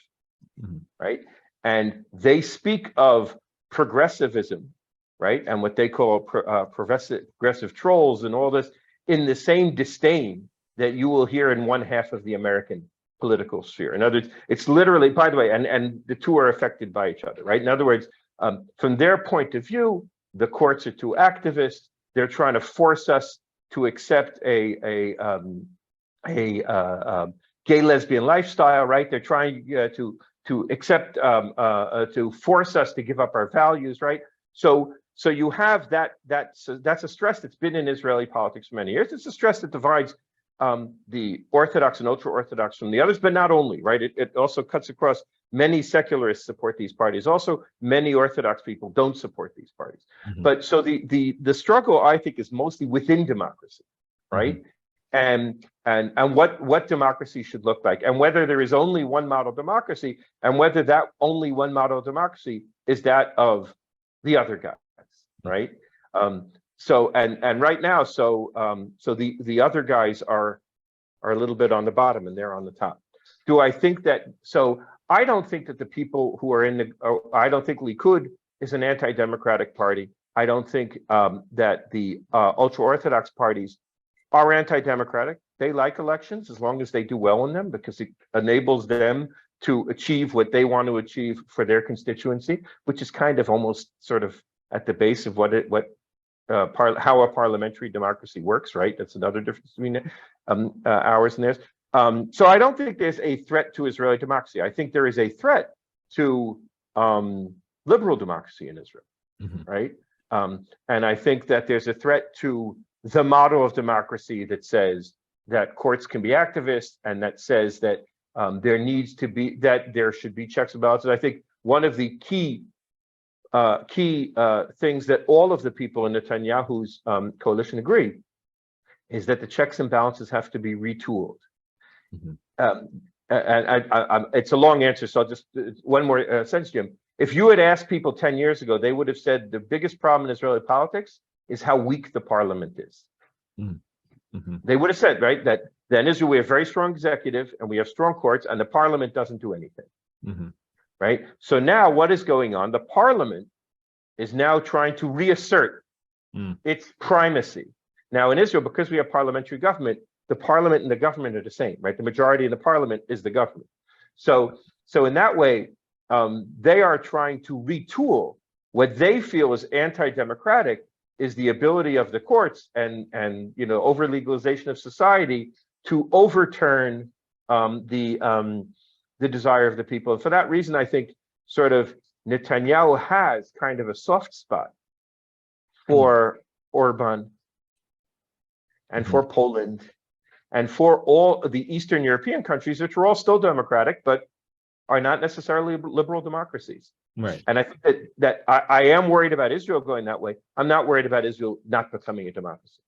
mm-hmm. right? And they speak of progressivism, right? And what they call progressive trolls and all this in the same disdain that you will hear in one half of the American political sphere. In other words, it's literally, by the way, and the two are affected by each other, right? In other words, from their point of view, the courts are too activist. They're trying to force us to accept a gay lesbian lifestyle, right? They're trying to accept to force us to give up our values, right? So you have that's a stress that's been in Israeli politics for many years. It's a stress that divides the Orthodox and ultra-Orthodox from the others, but not only, right? It also cuts across. Many secularists support these parties. Also, many Orthodox people don't support these parties. Mm-hmm. But so the struggle, I think, is mostly within democracy, right? Mm-hmm. And what democracy should look like, and whether there is only one model democracy, and whether that only one model democracy is that of the other guys, right? So right now, so the other guys are a little bit on the bottom and they're on the top. Do I think that? So I don't think that the people who are I don't think Likud is an anti-democratic party. I don't think that the ultra-Orthodox parties are anti-democratic. They like elections as long as they do well in them, because it enables them to achieve what they want to achieve for their constituency, which is kind of almost sort of at the base of how a parliamentary democracy works, right? That's another difference between ours and theirs. So I don't think there's a threat to Israeli democracy. I think there is a threat to liberal democracy in Israel, mm-hmm. right? And I think that there's a threat to the model of democracy that says that courts can be activists, and that says that there should be checks and balances. I think one of the key things that all of the people in Netanyahu's coalition agree is that the checks and balances have to be retooled. Mm-hmm. And it's a long answer, so I'll just one more sentence, Jim. If you had asked people 10 years ago, they would have said the biggest problem in Israeli politics is how weak the parliament is. Mm-hmm. They would have said, right, that in Israel we have very strong executive and we have strong courts, and the parliament doesn't do anything. Mm-hmm. Right? So now what is going on? The parliament is now trying to reassert its primacy. Now in Israel, because we have parliamentary government, the parliament and the government are the same, right? The majority in the parliament is the government. So in that way, they are trying to retool what they feel is anti-democratic is the ability of the courts and over legalization of society to overturn the desire of the people. And for that reason, I think sort of Netanyahu has kind of a soft spot for Orban and for Poland and for all of the Eastern European countries, which are all still democratic, but are not necessarily liberal democracies. Right. And I think that I am worried about Israel going that way. I'm not worried about Israel not becoming a democracy.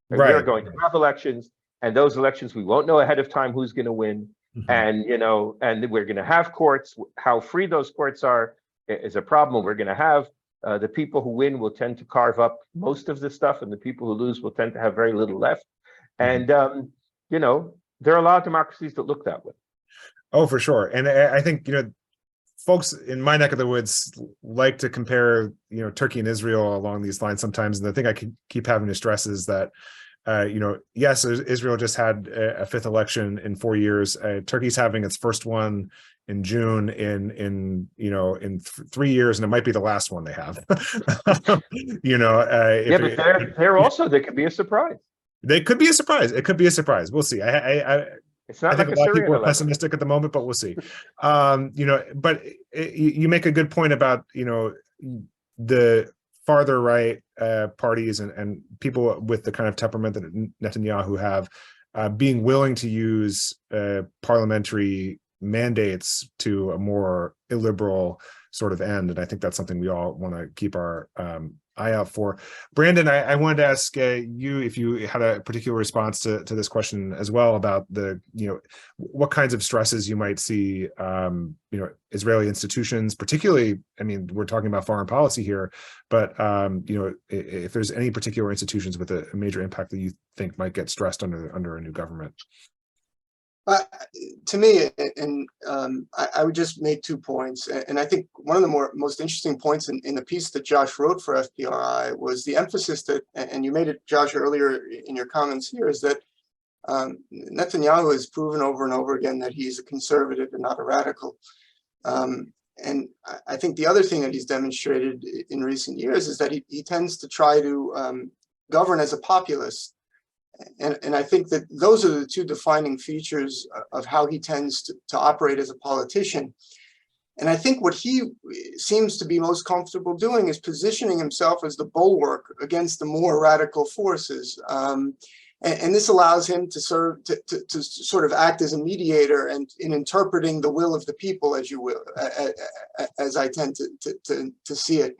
Right. We're going to have elections, and those elections, we won't know ahead of time who's going to win. And, you know, and we're going to have courts. How free those courts are is a problem. We're going to have the people who win will tend to carve up most of the stuff, and the people who lose will tend to have very little left. And, you know, there are a lot of democracies that look that way. Oh, for sure. And I think, you know, folks in my neck of the woods like to compare, you know, Turkey and Israel along these lines sometimes. And the thing I keep having to stress is that, you know, yes, Israel just had a fifth election in 4 years. Turkey's having its first one in June in 3 years, and it might be the last one they have. You know, Yeah, but there could be a surprise. They could be a surprise. It could be a surprise. We'll see. It's not I think like a lot of Syrian people are election. pessimistic at the moment, but we'll see. You know, but you make a good point about, you know, the farther right parties and people with the kind of temperament that Netanyahu have being willing to use parliamentary mandates to a more illiberal sort of end. And I think that's something we all want to keep our eye out for. Brandon, I wanted to ask you if you had a particular response to this question as well about the, you know, what kinds of stresses you might see, you know, Israeli institutions, particularly, I mean, we're talking about foreign policy here, but, you know, if there's any particular institutions with a major impact that you think might get stressed under a new government. To me, and I would just make 2 points. And I think one of the most interesting points in the piece that Josh wrote for FPRI was the emphasis that, and you made it, Josh, earlier in your comments here, is that Netanyahu has proven over and over again that he's a conservative and not a radical. And I think the other thing that he's demonstrated in recent years is that he tends to try to govern as a populist. And I think that those are the 2 defining features of how he tends to operate as a politician. And I think what he seems to be most comfortable doing is positioning himself as the bulwark against the more radical forces. And this allows him to sort of act as a mediator and in interpreting the will of the people, as you will, as I tend to see it.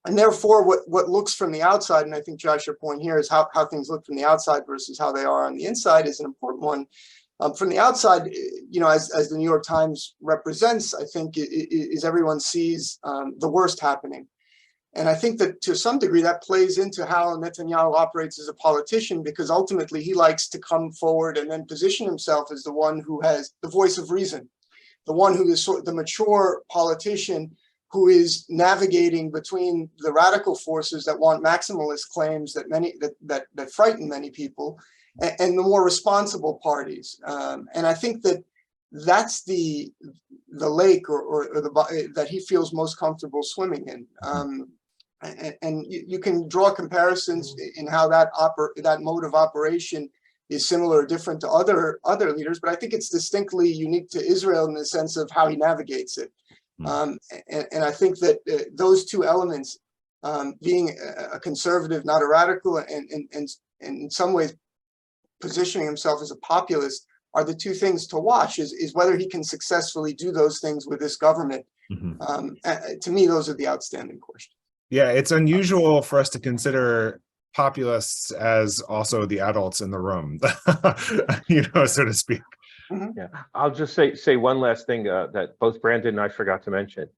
And therefore, what looks from the outside, and I think, Josh, your point here is how things look from the outside versus how they are on the inside is an important one. From the outside, you know, as the New York Times represents, I think is everyone sees the worst happening. And I think that to some degree that plays into how Netanyahu operates as a politician, because ultimately he likes to come forward and then position himself as the one who has the voice of reason, the one who is the mature politician who is navigating between the radical forces that want maximalist claims that frighten many people, and the more responsible parties. And I think that that's the lake or that he feels most comfortable swimming in. And you can draw comparisons in how that mode of operation is similar or different to other leaders, but I think it's distinctly unique to Israel in the sense of how he navigates it. And I think that those 2 elements, being a conservative, not a radical, and in some ways positioning himself as a populist, are the 2 things to watch. Is whether he can successfully do those things with this government. To me, those are the outstanding questions. Yeah, it's unusual for us to consider populists as also the adults in the room, you know, so to speak. Yeah, I'll just say one last thing that both Brandon and I forgot to mention.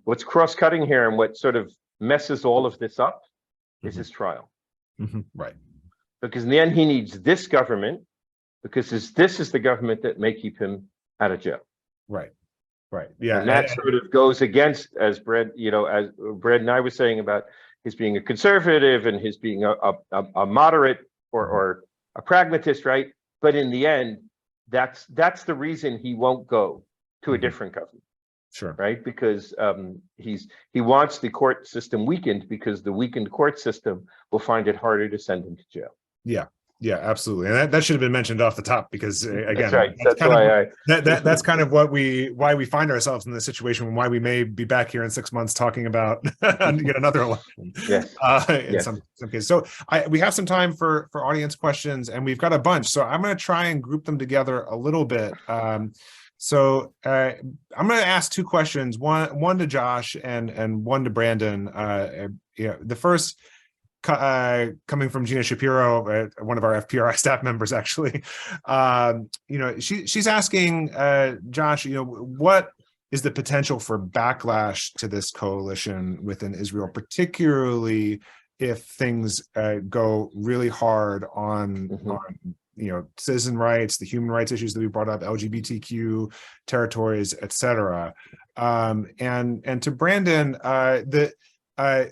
What's cross-cutting here and what sort of messes all of this up is his trial. Right. Because in the end, he needs this government, because this is the government that may keep him out of jail. Right. Right. Yeah. And that sort of goes against, as Brad and I were saying about his being a conservative and his being a moderate or a pragmatist, right? But in the end, that's the reason he won't go to a different government. Sure. Right, because he wants the court system weakened, because the weakened court system will find it harder to send him to jail. Yeah. Yeah, absolutely, and that should have been mentioned off the top because again, That's right. that's That's kind why of that's kind of why we find ourselves in this situation, and why we may be back here in 6 months talking about yet another election. Yes. In Yes. some cases. So we have some time for audience questions, and we've got a bunch. So I'm going to try and group them together a little bit. So I'm going to ask two questions, one to Josh and one to Brandon. The first, coming from Gina Shapiro, one of our FPRI staff members, actually. She's asking Josh, what is the potential for backlash to this coalition within Israel, particularly if things go really hard on citizen rights, the human rights issues that we brought up, LGBTQ territories, etc. And to Brandon, I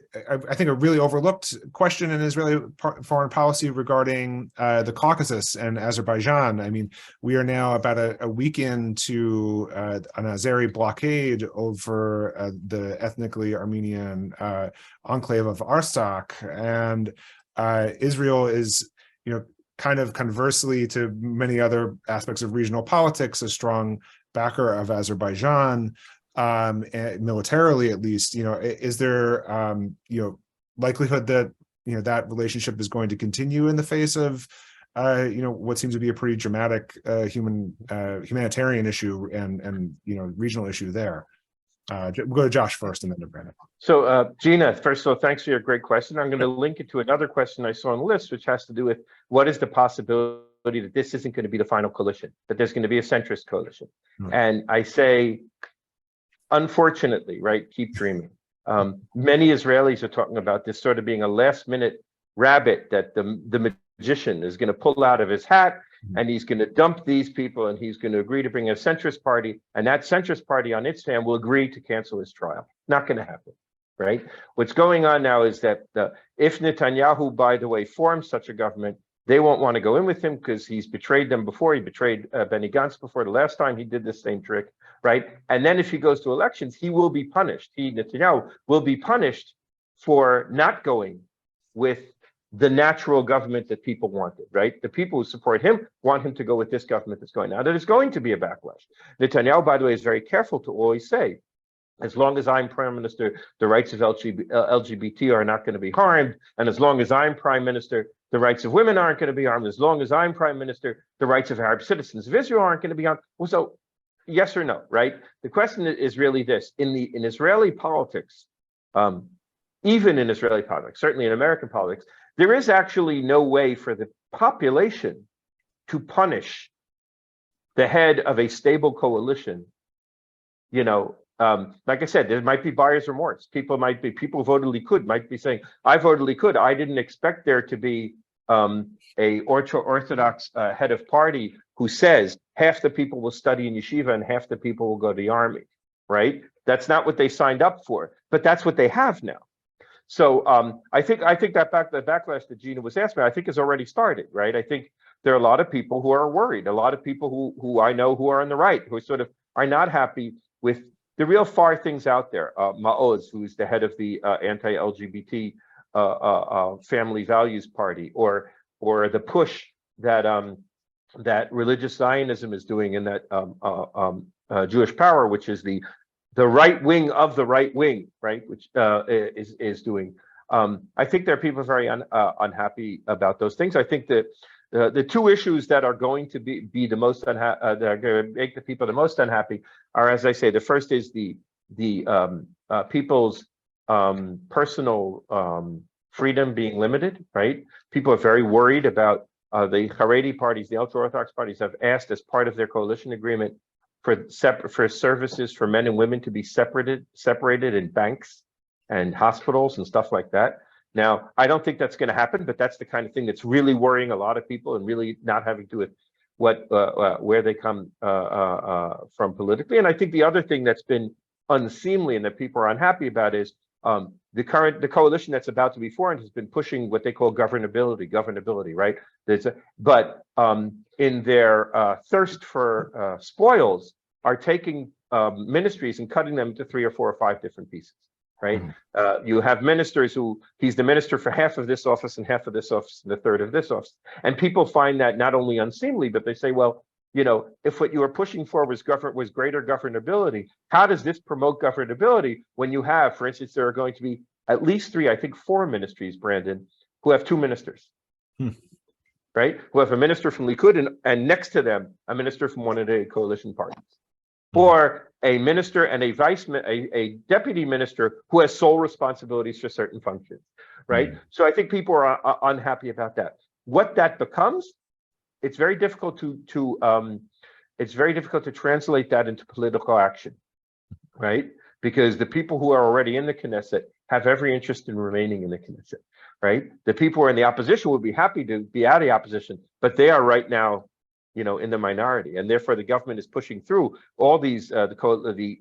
think a really overlooked question in Israeli foreign policy regarding the Caucasus and Azerbaijan. I mean, we are now about a week into an Azeri blockade over the ethnically Armenian enclave of Artsakh, and Israel is, kind of conversely to many other aspects of regional politics, a strong backer of Azerbaijan. Militarily, at least, is there likelihood that that relationship is going to continue in the face of what seems to be a pretty dramatic humanitarian issue and regional issue there? We'll go to Josh first, and then to Brandon. So Gina, first of all, thanks for your great question. I'm going to link it to another question I saw on the list, which has to do with what is the possibility that this isn't going to be the final coalition, that there's going to be a centrist coalition. And I say, unfortunately, right, keep dreaming. Many Israelis are talking about this sort of being a last-minute rabbit that the magician is going to pull out of his hat, and he's going to dump these people, and he's going to agree to bring a centrist party, and that centrist party on its hand will agree to cancel his trial. Not going to happen, right? What's going on now is that if Netanyahu, by the way, forms such a government, they won't want to go in with him because he's betrayed them before. He betrayed Benny Gantz before. The last time he did the same trick, right? And then if he goes to elections, he will be punished. Netanyahu, will be punished for not going with the natural government that people wanted, right? The people who support him want him to go with this government that's going now. There's going to be a backlash. Netanyahu, by the way, is very careful to always say, as long as I'm prime minister, the rights of LGBT are not going to be harmed. And as long as I'm prime minister, the rights of women aren't going to be harmed. As long as I'm prime minister, the rights of Arab citizens of Israel aren't going to be harmed. Well, so yes or no, right? The question is really this: in Israeli politics, even in Israeli politics, certainly in American politics, there is actually no way for the population to punish the head of a stable coalition. Like I said, there might be buyer's remorse. People who voted Likud might be saying, I voted Likud. I didn't expect there to be a ultra-Orthodox head of party who says half the people will study in yeshiva and half the people will go to the army, right? That's not what they signed up for, but that's what they have now. So I think that backlash that Gina was asking, I think has already started, right? I think there are a lot of people who are worried, a lot of people who I know who are on the right, who sort of are not happy with the real far things out there. Maoz, who's the head of the anti-LGBT Family Values Party, or the push that that religious Zionism is doing in that Jewish Power, which is the right wing of the right wing, right, which is doing. I think there are people very unhappy about those things. I think that the two issues that are going to be the most that are going to make the people the most unhappy are, as I say, the first is the people's personal freedom being limited, right? People are very worried about the Haredi parties, the ultra-Orthodox parties have asked as part of their coalition agreement for services for men and women to be separated in banks and hospitals and stuff like that. Now, I don't think that's going to happen, but that's the kind of thing that's really worrying a lot of people and really not having to do with where they come from politically. And I think the other thing that's been unseemly and that people are unhappy about is the coalition that's about to be formed has been pushing what they call governability, right? But in their thirst for spoils, are taking ministries and cutting them into 3 or 4 or 5 different pieces. right? You have ministers who he's the minister for half of this office and half of this office and a third of this office. And people find that not only unseemly, but they say, well, you know, if what you were pushing for was greater governability, how does this promote governability when you have, for instance, there are going to be at least 3, I think 4 ministries, Brandon, who have 2 ministers, right? Who have a minister from Likud and next to them, a minister from one of the coalition parties. Or a minister and a deputy minister who has sole responsibilities for certain functions, right? So I think people are unhappy about that. What that becomes, it's very difficult to translate that into political action, right? Because the people who are already in the Knesset have every interest in remaining in the Knesset, right? The people who are in the opposition would be happy to be out of the opposition, but they are right now, you know, in the minority, and therefore the government is pushing through all these. The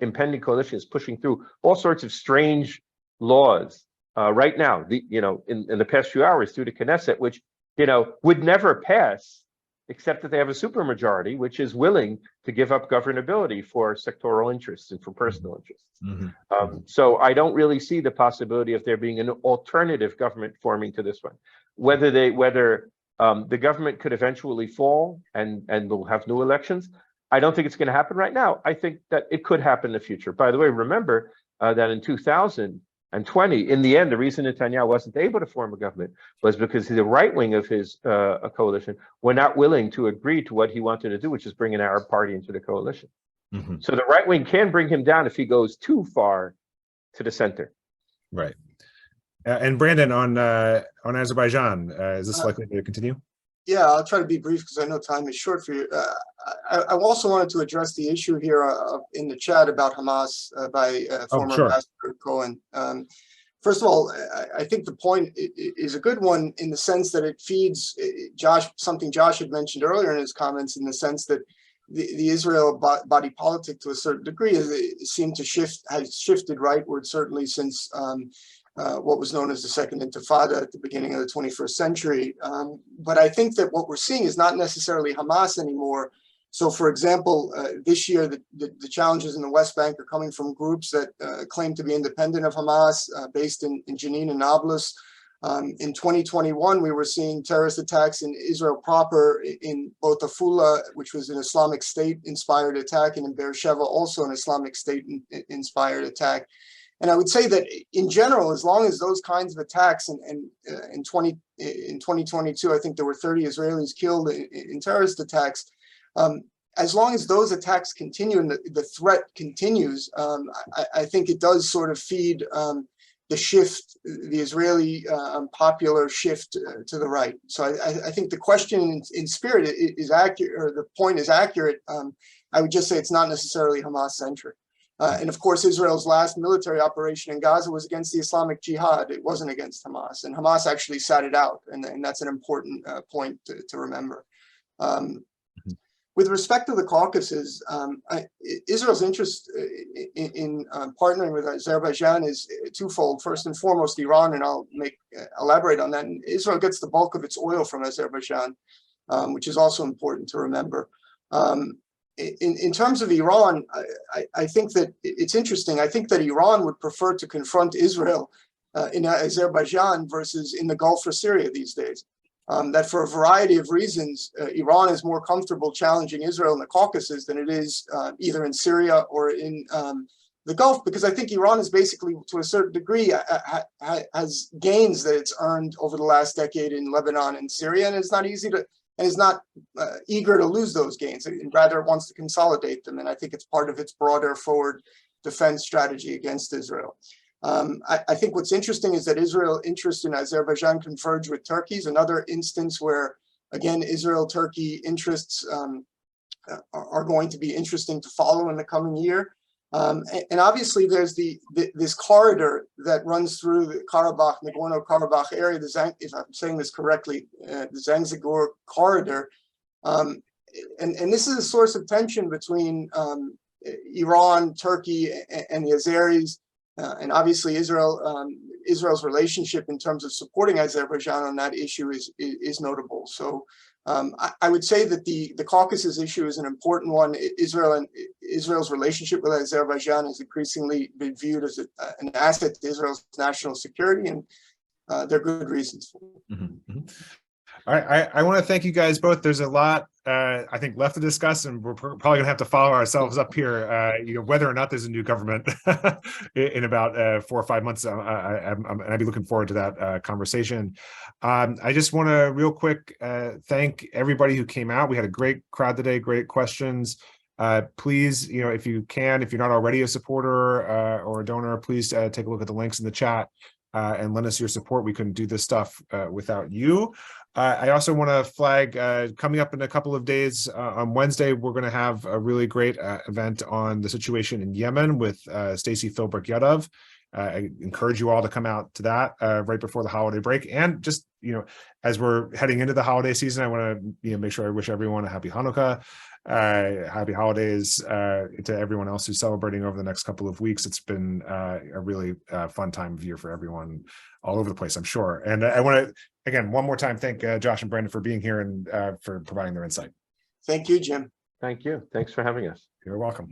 impending coalition is pushing through all sorts of strange laws right now. In the past few hours through the Knesset, which would never pass, except that they have a supermajority, which is willing to give up governability for sectoral interests and for personal interests. So I don't really see the possibility of there being an alternative government forming to this one. Whether the government could eventually fall and we'll have new elections, I don't think it's going to happen right now. I think that it could happen in the future. By the way, remember that in 2020, in the end, the reason Netanyahu wasn't able to form a government was because the right wing of his coalition were not willing to agree to what he wanted to do, which is bring an Arab party into the coalition. So the right wing can bring him down if he goes too far to the center. Right. And Brandon, on Azerbaijan, is this likely to continue? Yeah, I'll try to be brief because I know time is short for you. I also wanted to address the issue here in the chat about Hamas by former Ambassador Cohen. First of all, I think the point is a good one in the sense that it feeds something Josh had mentioned earlier in his comments, in the sense that the Israel body politic, to a certain degree, has shifted rightward, certainly since what was known as the Second Intifada at the beginning of the 21st century. But I think that what we're seeing is not necessarily Hamas anymore. So, for example, this year, the challenges in the West Bank are coming from groups that claim to be independent of Hamas, based in Jenin and Nablus. In 2021, we were seeing terrorist attacks in Israel proper, in both Afula, which was an Islamic State-inspired attack, and in Beersheba, also an Islamic State-inspired attack. And I would say that in general, as long as those kinds of attacks, and in 2022, I think there were 30 Israelis killed in terrorist attacks. As long as those attacks continue and the threat continues, I think it does sort of feed the shift, the Israeli popular shift to the right. So I think the question in spirit is accurate, or the point is accurate. I would just say it's not necessarily Hamas-centric. And of course, Israel's last military operation in Gaza was against the Islamic Jihad. It wasn't against Hamas, and Hamas actually sat it out. And that's an important point to remember. With respect to the Caucasus, Israel's interest in partnering with Azerbaijan is twofold. First and foremost, Iran, and I'll elaborate on that. And Israel gets the bulk of its oil from Azerbaijan, which is also important to remember. In terms of Iran, I think that it's interesting. I think that Iran would prefer to confront Israel in Azerbaijan versus in the Gulf or Syria these days. That for a variety of reasons, Iran is more comfortable challenging Israel in the Caucasus than it is either in Syria or in the Gulf, because I think Iran is basically, to a certain degree, has gains that it's earned over the last decade in Lebanon and Syria, and it's not easy to, and is not eager to lose those gains, and rather wants to consolidate them. And I think it's part of its broader forward defense strategy against Israel. I think what's interesting is that Israel's interest in Azerbaijan converge with Turkey's, another instance where, again, Israel-Turkey interests are going to be interesting to follow in the coming year. And obviously, there's this corridor that runs through the Karabakh, Nagorno-Karabakh area, if I'm saying this correctly, the Zangezur corridor. And this is a source of tension between Iran, Turkey, and the Azeris. And obviously Israel's relationship in terms of supporting Azerbaijan on that issue is notable. So I would say that the Caucasus issue is an important one. Israel's relationship with Azerbaijan has increasingly been viewed as an asset to Israel's national security, and there are good reasons for it. Mm-hmm, mm-hmm. All right, I want to thank you guys both. There's a lot, I think, left to discuss, and we're probably going to have to follow ourselves up here. Whether or not there's a new government in about 4 or 5 months, I'd be looking forward to that conversation. I just want to real quick thank everybody who came out. We had a great crowd today, great questions. Please, if you can, if you're not already a supporter or a donor, please take a look at the links in the chat and lend us your support. We couldn't do this stuff without you. I also want to flag coming up in a couple of days on Wednesday, we're going to have a really great event on the situation in Yemen with Stacy Philbrick-Yadov. I encourage you all to come out to that right before the holiday break. And just, as we're heading into the holiday season, I want to make sure I wish everyone a happy Hanukkah, happy holidays to everyone else who's celebrating over the next couple of weeks. It's been a really fun time of year for everyone all over the place, I'm sure. And I want to, again, one more time, thank Josh and Brandon for being here and for providing their insight. Thank you, Jim. Thank you. Thanks for having us. You're welcome.